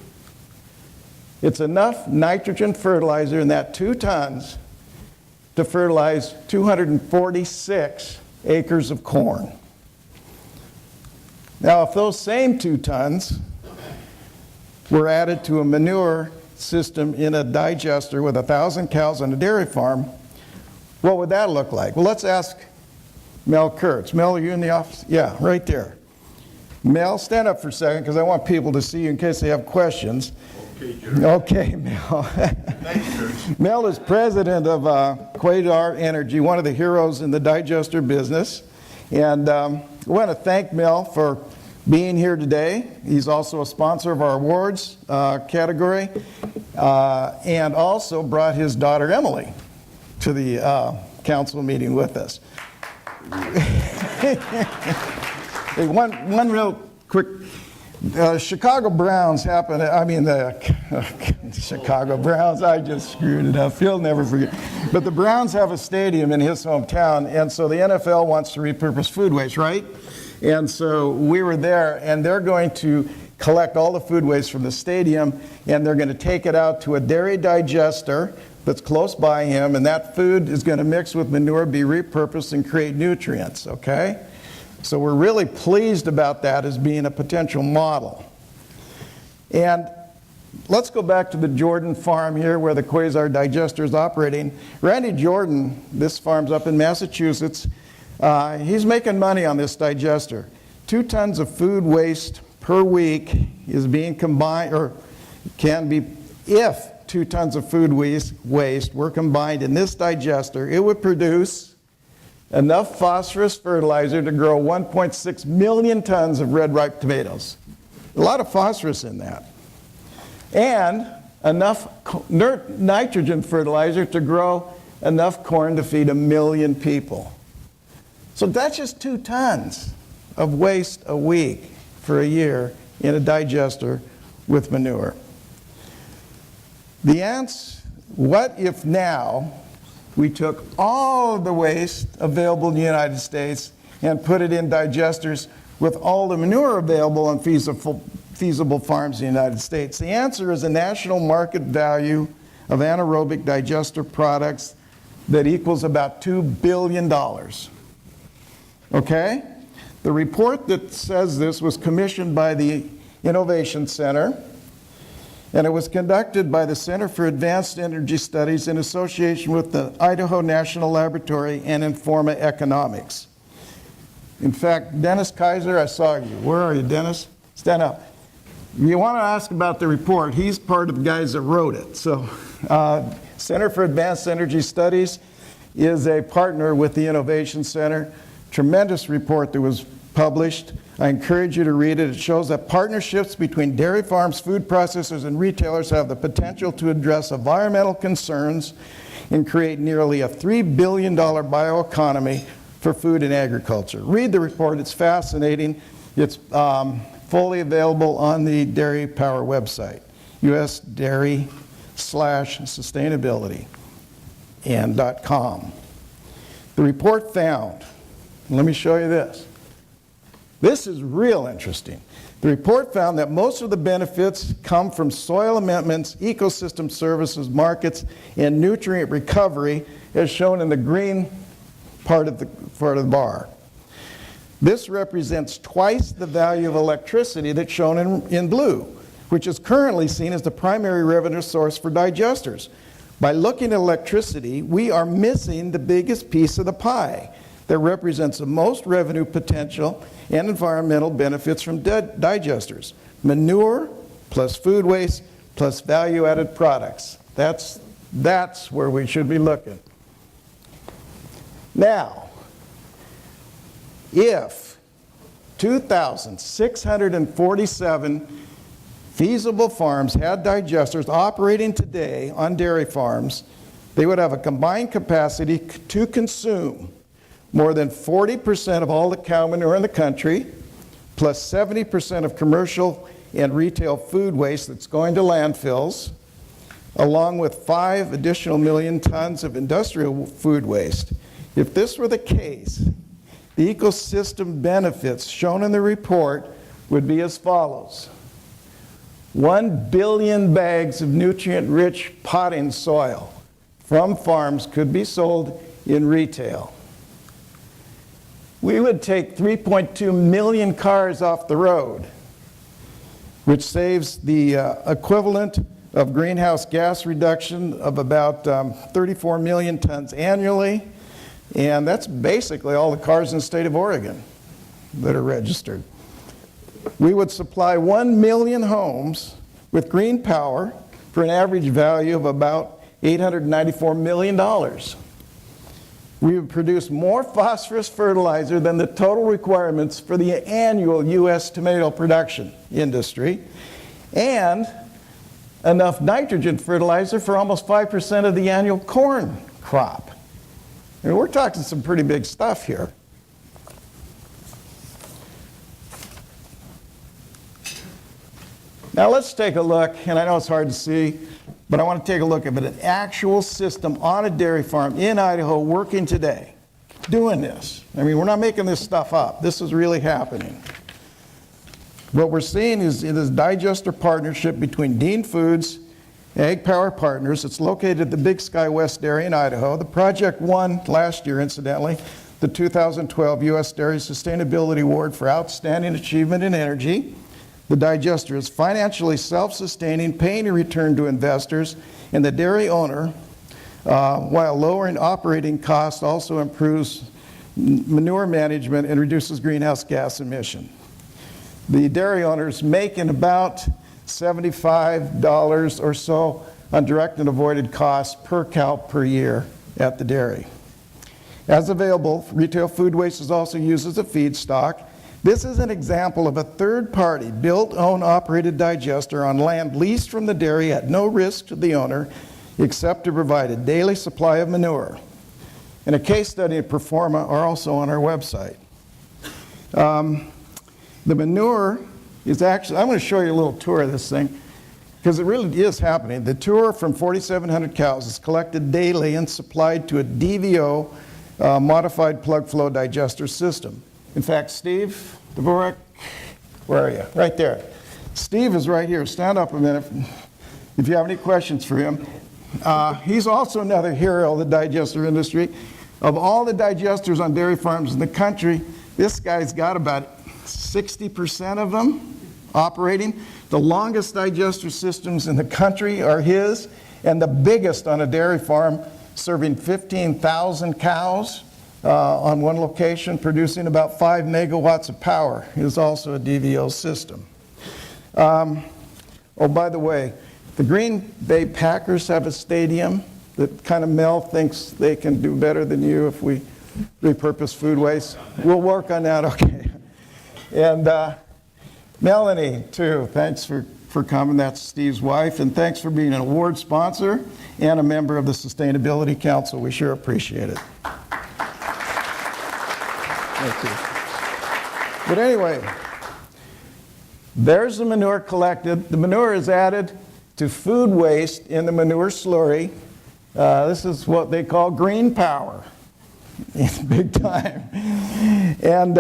It's enough nitrogen fertilizer in that 2 tons to fertilize 246 acres of corn. Now, if those same 2 tons were added to a manure system in a digester with 1,000 cows on a dairy farm, what would that look like? Well, let's ask Mel Kurtz. Mel, are you in the office? Yeah, right there. Mel, stand up for a second because I want people to see you in case they have questions. Okay, Jerry. Okay, Mel. Thanks, Jerry. Mel is president of Quasar Energy, one of the heroes in the digester business. And I want to thank Mel for being here today. He's also a sponsor of our awards category and also brought his daughter Emily to the council meeting with us. Hey, one real quick, Chicago Browns Chicago Browns, I just screwed it up. He'll never forget. But the Browns have a stadium in his hometown, and so the NFL wants to repurpose food waste, right? And so we were there, and they're going to collect all the food waste from the stadium, and they're going to take it out to a dairy digester that's close by him, and that food is going to mix with manure, be repurposed, and create nutrients, okay? So we're really pleased about that as being a potential model. And let's go back to the Jordan farm here where the Quasar digester is operating. Randy Jordan, this farm's up in Massachusetts, he's making money on this digester. 2 tons of food waste per week is being combined, or can be, if 2 tons of food waste were combined in this digester, it would produce enough phosphorus fertilizer to grow 1.6 million tons of red ripe tomatoes. A lot of phosphorus in that. And enough nitrogen fertilizer to grow enough corn to feed 1 million people. So that's just 2 tons of waste a week for a year in a digester with manure. The answer, what if now we took all of the waste available in the United States and put it in digesters with all the manure available on feasible farms in the United States? The answer is a national market value of anaerobic digester products that equals about $2 billion. Okay? The report that says this was commissioned by the Innovation Center, and it was conducted by the Center for Advanced Energy Studies in association with the Idaho National Laboratory and Informa Economics. In fact, Dennis Kaiser, I saw you. Where are you, Dennis? Stand up. You want to ask about the report. He's part of the guys that wrote it. So, Center for Advanced Energy Studies is a partner with the Innovation Center. Tremendous report that was published. I encourage you to read it. It shows that partnerships between dairy farms, food processors, and retailers have the potential to address environmental concerns and create nearly a $3 billion bioeconomy for food and agriculture. Read the report. It's fascinating. It's fully available on the Dairy Power website, usdairy/sustainability and .com. The report found, let me show you this. This is real interesting. The report found that most of the benefits come from soil amendments, ecosystem services, markets, and nutrient recovery, as shown in the green part of the bar. This represents twice the value of electricity that's shown in blue, which is currently seen as the primary revenue source for digesters. By looking at electricity, we are missing the biggest piece of the pie that represents the most revenue potential and environmental benefits from digesters. Manure plus food waste plus value-added products. That's where we should be looking. Now, if 2,647 feasible farms had digesters operating today on dairy farms, they would have a combined capacity to consume more than 40% of all the cow manure in the country, plus 70% of commercial and retail food waste that's going to landfills, along with 5 additional million tons of industrial food waste. If this were the case, the ecosystem benefits shown in the report would be as follows. 1 billion bags of nutrient-rich potting soil from farms could be sold in retail. We would take 3.2 million cars off the road, which saves the equivalent of greenhouse gas reduction of about 34 million tons annually. And that's basically all the cars in the state of Oregon that are registered. We would supply 1 million homes with green power for an average value of about $894 million. We would produce more phosphorus fertilizer than the total requirements for the annual U.S. tomato production industry, and enough nitrogen fertilizer for almost 5% of the annual corn crop. I mean, we're talking some pretty big stuff here. Now let's take a look, and I know it's hard to see, but I want to take a look at an actual system on a dairy farm in Idaho working today, doing this. I mean, we're not making this stuff up. This is really happening. What we're seeing is this digester partnership between Dean Foods, Ag Power Partners. It's located at the Big Sky West Dairy in Idaho. The project won last year, incidentally, the 2012 U.S. Dairy Sustainability Award for Outstanding Achievement in Energy. The digester is financially self-sustaining, paying a return to investors, and the dairy owner, while lowering operating costs, also improves manure management and reduces greenhouse gas emission. The dairy owner's making about $75 or so on direct and avoided costs per cow per year at the dairy. As available, retail food waste is also used as a feedstock. This is an example of a third-party, built, owned, operated digester on land leased from the dairy at no risk to the owner, except to provide a daily supply of manure. And a case study and performa are also on our website. The manure is actually, I'm going to show you a little tour of this thing, because it really is happening. The tour from 4,700 cows is collected daily and supplied to a DVO modified plug flow digester system. In fact, Steve Dvorak, where are you? Right there. Steve is right here. Stand up a minute if you have any questions for him. He's also another hero of the digester industry. Of all the digesters on dairy farms in the country, this guy's got about 60% of them operating. The longest digester systems in the country are his, and the biggest on a dairy farm, serving 15,000 cows on one location, producing about 5 megawatts of power, is also a DVO system. Oh, by the way, the Green Bay Packers have a stadium that kind of Mel thinks they can do better than you if we repurpose food waste. We'll work on that, okay. And Melanie, too, thanks for coming. That's Steve's wife. And thanks for being an award sponsor and a member of the Sustainability Council. We sure appreciate it. Thank you. But anyway, there's the manure collected. The manure is added to food waste in the manure slurry. This is what they call green power. It's big time. And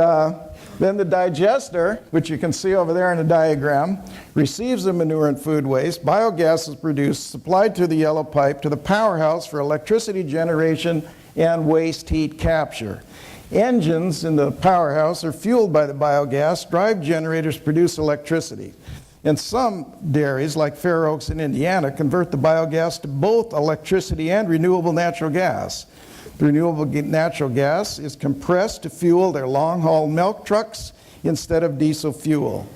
then the digester, which you can see over there in the diagram, receives the manure and food waste. Biogas is produced, supplied to the yellow pipe to the powerhouse for electricity generation and waste heat capture. Engines in the powerhouse are fueled by the biogas. Drive generators produce electricity. And some dairies, like Fair Oaks in Indiana, convert the biogas to both electricity and renewable natural gas. The renewable natural gas is compressed to fuel their long-haul milk trucks instead of diesel fuel.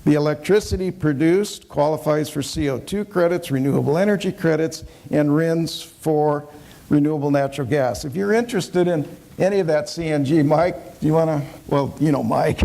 The electricity produced qualifies for CO2 credits, renewable energy credits, and RINs for renewable natural gas. If you're interested in any of that CNG, Mike, do you want to, well, you know Mike.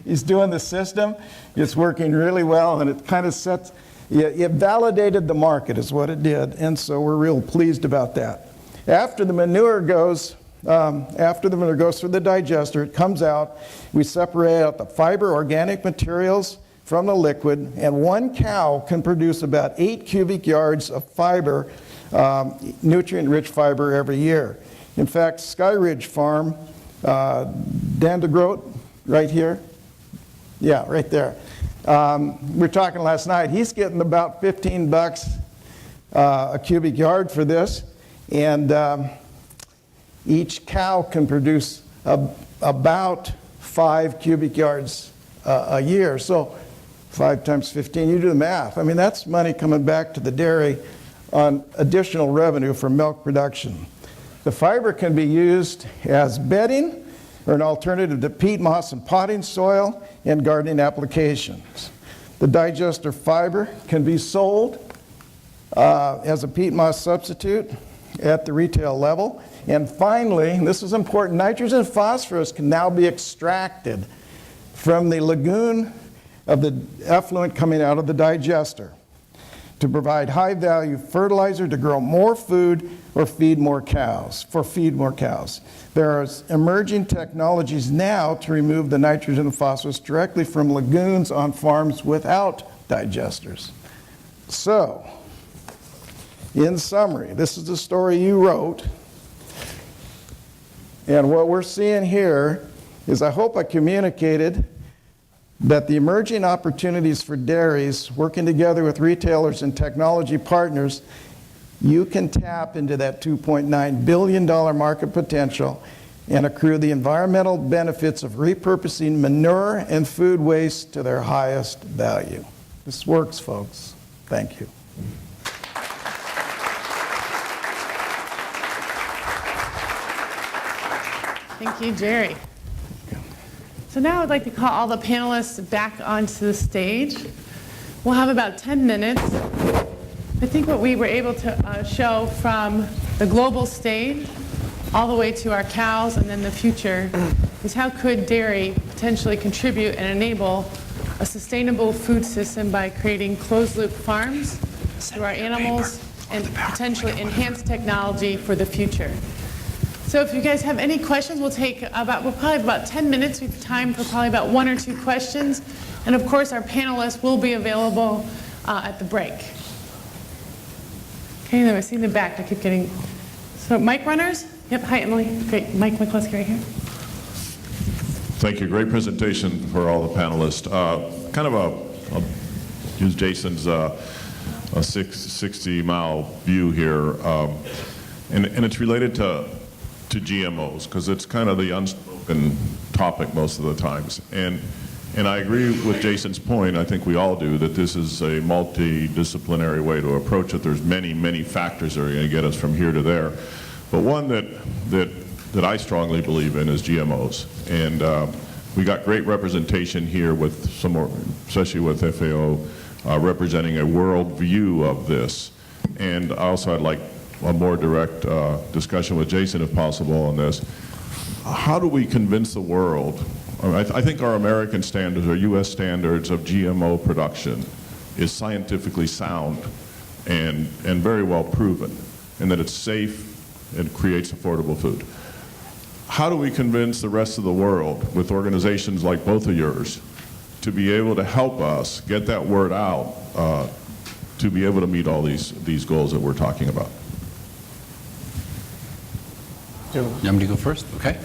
He's doing the system. It's working really well, and it kind of sets, it validated the market is what it did, and so we're real pleased about that. After the manure goes through the digester, it comes out. We separate out the fiber, organic materials from the liquid, and one cow can produce about 8 cubic yards of fiber, nutrient-rich fiber every year. In fact, Sky Ridge Farm, Dandegroat, right here. Yeah, right there. We were talking last night. He's getting about $15 a cubic yard for this. And each cow can produce about 5 cubic yards a year. So 5 times 15, you do the math. I mean, that's money coming back to the dairy on additional revenue from milk production. The fiber can be used as bedding or an alternative to peat moss and potting soil and gardening applications. The digester fiber can be sold as a peat moss substitute at the retail level. And finally, and this is important, nitrogen and phosphorus can now be extracted from the lagoon of the effluent coming out of the digester to provide high-value fertilizer to grow more food or feed more cows, There are emerging technologies now to remove the nitrogen and phosphorus directly from lagoons on farms without digesters. So, in summary, this is the story you wrote. And what we're seeing here is, I hope I communicated that the emerging opportunities for dairies working together with retailers and technology partners, you can tap into that $2.9 billion market potential and accrue the environmental benefits of repurposing manure and food waste to their highest value. This works, folks. Thank you. Thank you, Jerry. So now I'd like to call all the panelists back onto the stage. We'll have about 10 minutes. I think what we were able to show from the global stage all the way to our cows and then the future is how could dairy potentially contribute and enable a sustainable food system by creating closed-loop farms through our animals and potentially enhance technology for the future. So if you guys have any questions, we'll probably have about 10 minutes. We have time for probably about 1 or 2 questions. And of course, our panelists will be available at the break. Okay, then I see in the back, I keep getting, so mic runners? Yep, hi Emily. Great, Mike McCluskey right here. Thank you. Great presentation for all the panelists. Kind of I'll use Jason's a 60-mile view here, and it's related to GMOs because it's kind of the unspoken topic most of the times. And I agree with Jason's point, I think we all do, that this is a multidisciplinary way to approach it. There's many, many factors that are going to get us from here to there. But one that I strongly believe in is GMOs. And we got great representation here with some more, especially with FAO, representing a world view of this. And also I'd like a more direct discussion with Jason if possible on this. How do we convince the world? I think our American standards or U.S. standards of GMO production is scientifically sound and very well proven, and that it's safe and creates affordable food. How do we convince the rest of the world with organizations like both of yours to be able to help us get that word out to be able to meet all these goals that we're talking about? You want me to go first? Okay.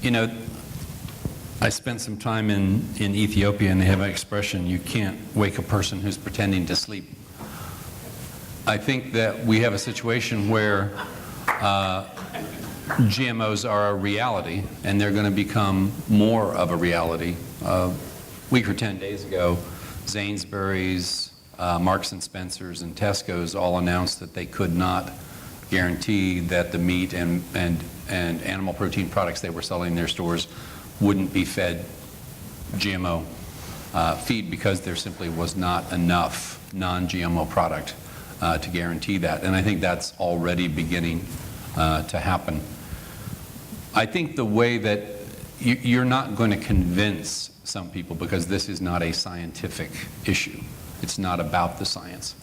You know, I spent some time in Ethiopia, and they have an expression, you can't wake a person who's pretending to sleep. I think that we have a situation where GMOs are a reality, and they're going to become more of a reality. A week or 10 days ago, Sainsbury's, Marks and Spencer's, and Tesco's all announced that they could not guarantee that the meat and animal protein products they were selling in their stores wouldn't be fed GMO feed because there simply was not enough non-GMO product to guarantee that. And I think that's already beginning to happen. I think the way that you're not going to convince some people because this is not a scientific issue. It's not about the science.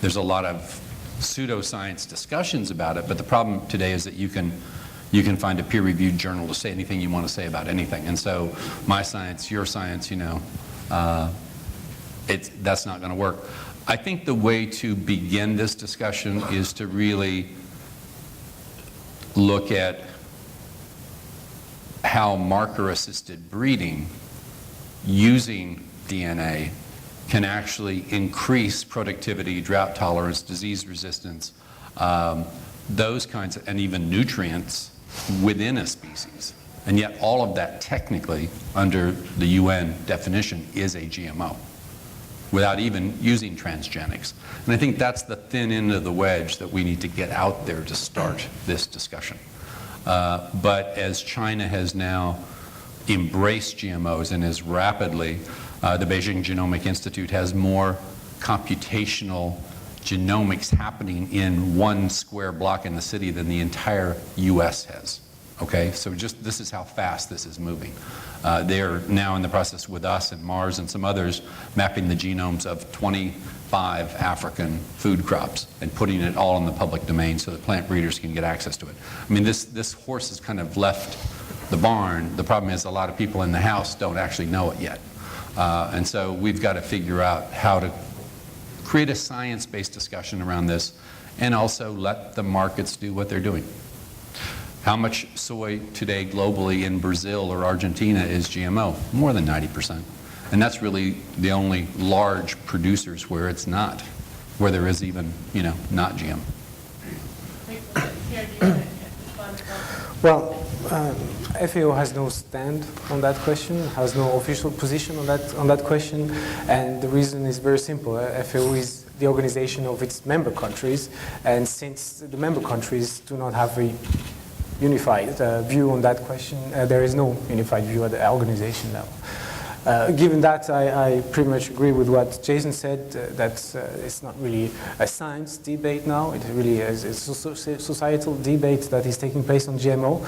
There's a lot of pseudoscience discussions about it, but the problem today is that you can find a peer-reviewed journal to say anything you want to say about anything. And so my science, your science, you know, that's not going to work. I think the way to begin this discussion is to really look at how marker-assisted breeding using DNA can actually increase productivity, drought tolerance, disease resistance, those kinds of, and even nutrients within a species. And yet all of that technically, under the UN definition, is a GMO, without even using transgenics. And I think that's the thin end of the wedge that we need to get out there to start this discussion. But as China has now embraced GMOs and is rapidly, the Beijing Genomic Institute has more computational genomics happening in one square block in the city than the entire US has. Okay, so just this is how fast this is moving. They're now in the process with us and Mars and some others mapping the genomes of 25 African food crops and putting it all in the public domain so that plant breeders can get access to it. I mean, this horse has kind of left the barn. The problem is a lot of people in the house don't actually know it yet. And so we've got to figure out how to create a science-based discussion around this and also let the markets do what they're doing. How much soy today globally in Brazil or Argentina is GMO? More than 90%. And that's really the only large producers where it's not, where there is even, you know, not GM. Here, do you want to respond Well, FAO has no stand on that question, has no official position on that question, and the reason is very simple. FAO is the organization of its member countries, and since the member countries do not have a unified view on that question, there is no unified view at the organization level. Given that, I pretty much agree with what Jason said, that it's not really a science debate now, it really is a societal debate that is taking place on GMO.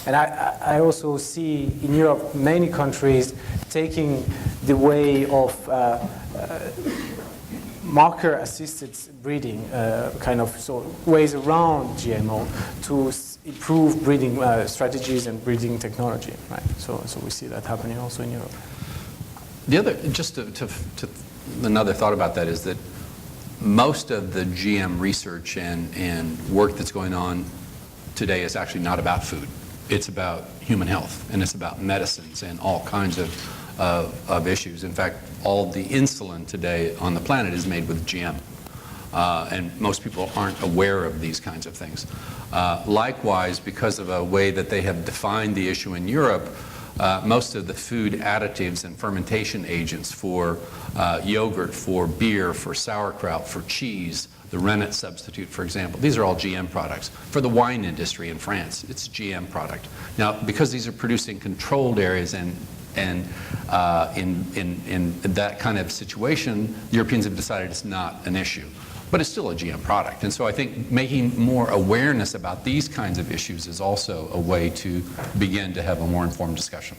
And I also see in Europe many countries taking the way of marker-assisted breeding, kind of ways around GMO to improve breeding strategies and breeding technology, right? So we see that happening also in Europe. The other, just to another thought about that is that most of the GM research and work that's going on today is actually not about food. It's about human health, and it's about medicines and all kinds of issues. In fact, all of the insulin today on the planet is made with GM. And most people aren't aware of these kinds of things. Likewise, because of a way that they have defined the issue in Europe, most of the food additives and fermentation agents for yogurt, for beer, for sauerkraut, for cheese, the rennet substitute, for example, these are all GM products. For the wine industry in France, it's a GM product. Now, because these are produced in controlled areas and in that kind of situation, Europeans have decided it's not an issue. But it's still a GM product. And so I think making more awareness about these kinds of issues is also a way to begin to have a more informed discussion.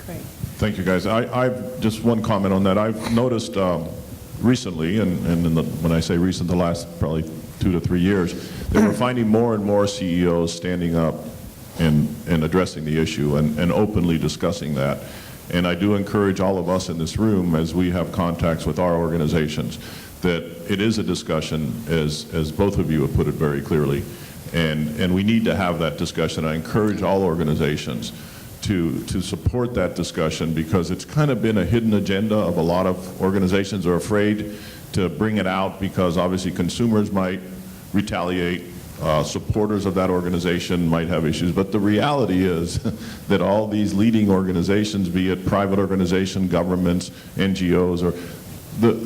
Great. Thank you, guys. I've just one comment on that. I've noticed recently, and when I say recent, the last probably 2 to 3 years, that we're finding more and more CEOs standing up and addressing the issue and openly discussing that. And I do encourage all of us in this room, as we have contacts with our organizations, that it is a discussion, as both of you have put it very clearly, and we need to have that discussion. I encourage all organizations to support that discussion, because it's kind of been a hidden agenda of a lot of organizations are afraid to bring it out because obviously consumers might retaliate, supporters of that organization might have issues, but the reality is that all these leading organizations, be it private organizations, governments, NGOs, or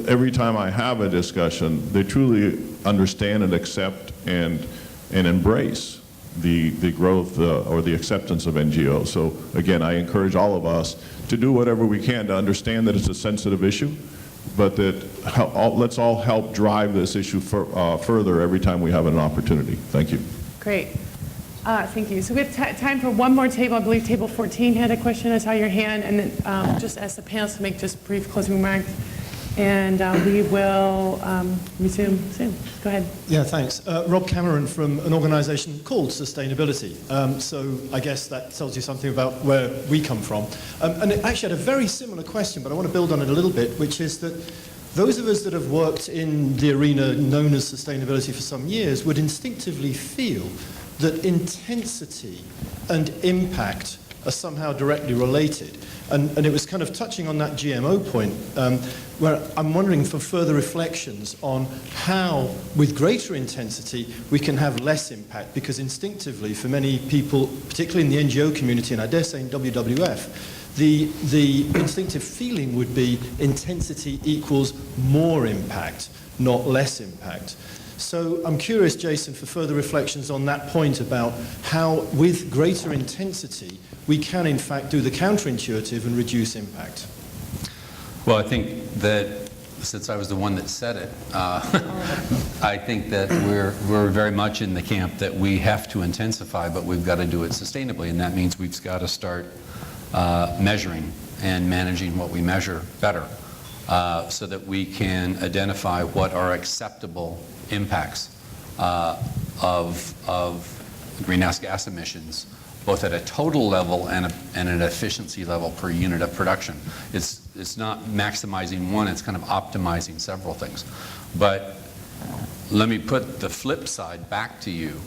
every time I have a discussion, they truly understand and accept and embrace the growth or the acceptance of NGOs. So again, I encourage all of us to do whatever we can to understand that it's a sensitive issue, but that let's all help drive this issue further every time we have an opportunity. Thank you. Great. Thank you. So we have time for one more table. I believe table 14 had a question. I saw your hand. And then just ask the panelists to make just brief closing remarks. And we will resume soon. Go ahead. Yeah, thanks. Rob Cameron from an organization called Sustainability. So I guess that tells you something about where we come from. And it actually had a very similar question, but I want to build on it a little bit, which is that those of us that have worked in the arena known as sustainability for some years would instinctively feel that intensity and impact are somehow directly related. And it was kind of touching on that GMO point, where I'm wondering for further reflections on how, with greater intensity, we can have less impact, because instinctively, for many people, particularly in the NGO community, and I dare say in WWF, the instinctive feeling would be intensity equals more impact, not less impact. So I'm curious, Jason, for further reflections on that point about how, with greater intensity, we can in fact do the counterintuitive and reduce impact. Well, I think that since I was the one that said it, I think that we're very much in the camp that we have to intensify, but we've got to do it sustainably, and that means we've got to start measuring and managing what we measure better, so that we can identify what are acceptable impacts of greenhouse gas emissions, both at a total level and an efficiency level per unit of production. It's not maximizing one, it's kind of optimizing several things. But let me put the flip side back to you.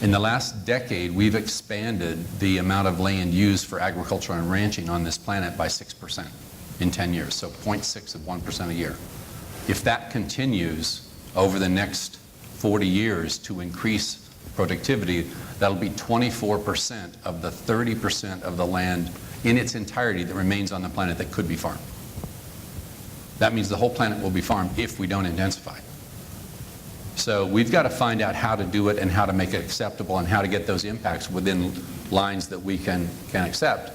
In the last decade, we've expanded the amount of land used for agriculture and ranching on this planet by 6% in 10 years, so 0.6 of 1% a year. If that continues over the next 40 years to increase productivity, that'll be 24% of the 30% of the land in its entirety that remains on the planet that could be farmed. That means the whole planet will be farmed if we don't intensify. So we've got to find out how to do it and how to make it acceptable and how to get those impacts within lines that we can accept.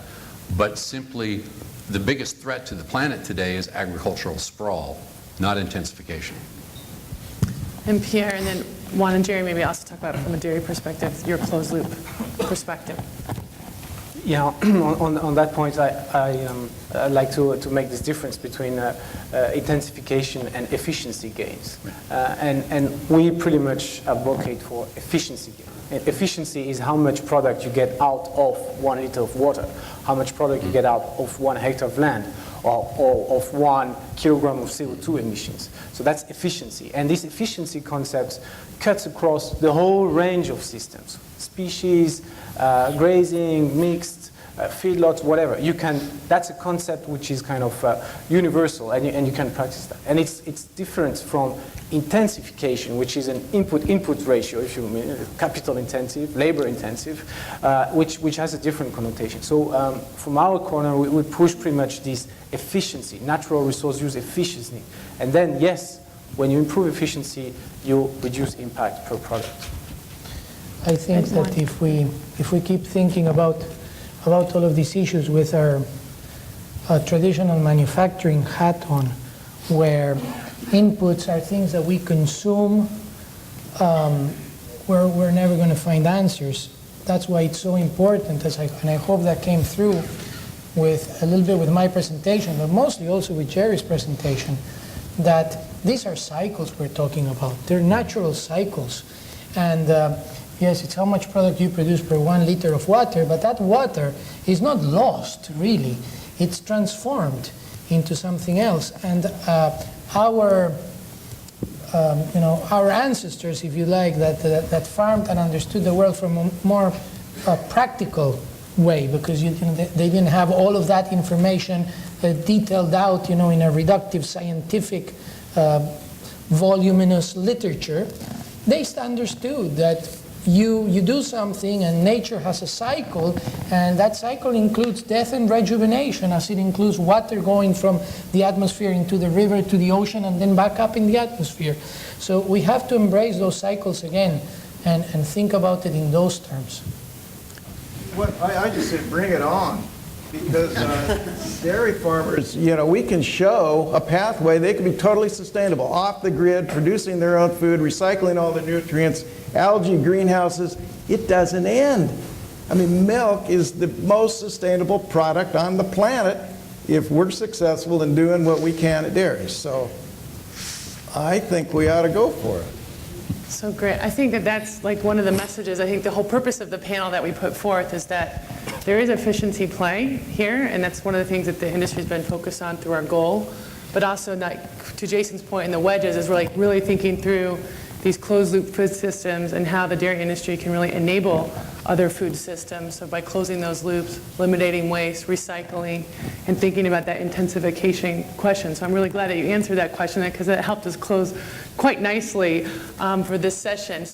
But simply, the biggest threat to the planet today is agricultural sprawl, not intensification. And Pierre, and then Juan and Jerry maybe also talk about it from a dairy perspective, your closed loop perspective. Yeah, on that point, I'd like to make this difference between intensification and efficiency gains. And we pretty much advocate for efficiency gains. And efficiency is how much product you get out of 1 liter of water, how much product you get out of 1 hectare of land, or of 1 kilogram of CO2 emissions. So that's efficiency. And this efficiency concept cuts across the whole range of systems, species, grazing, mixed, feedlots, whatever. That's a concept which is kind of universal, and you can practice that. And it's different from intensification, which is an input-input ratio, if you mean, capital intensive, labor intensive, which has a different connotation. So from our corner, we push pretty much this efficiency, natural resource use efficiency. And then, yes, when you improve efficiency, you reduce impact per product. I think that if we keep thinking about all of these issues with our traditional manufacturing hat on, where inputs are things that we consume, we're never going to find answers. That's why it's so important, and I hope that came through with a little bit with my presentation, but mostly also with Jerry's presentation, that these are cycles we're talking about. They're natural cycles. And yes, it's how much product you produce per 1 liter of water, but that water is not lost, really. It's transformed into something else. And our ancestors, if you like, that farmed and understood the world from a more practical way, because they didn't have all of that information detailed out, in a reductive scientific voluminous literature. They understood that you do something and nature has a cycle, and that cycle includes death and rejuvenation, as it includes water going from the atmosphere into the river to the ocean and then back up in the atmosphere. So we have to embrace those cycles again and think about it in those terms. Well, I just said bring it on, because dairy farmers, we can show a pathway. They can be totally sustainable, off the grid, producing their own food, recycling all the nutrients, algae greenhouses. It doesn't end. I mean, milk is the most sustainable product on the planet if we're successful in doing what we can at dairies. So I think we ought to go for it. So great. I think that's like one of the messages. I think the whole purpose of the panel that we put forth is that there is efficiency play here, and that's one of the things that the industry's been focused on through our goal. But also, to Jason's point in the wedges, is we're like really thinking through these closed-loop food systems and how the dairy industry can really enable other food systems. So by closing those loops, eliminating waste, recycling, and thinking about that intensification question. So I'm really glad that you answered that question, because it helped us close quite nicely for this session.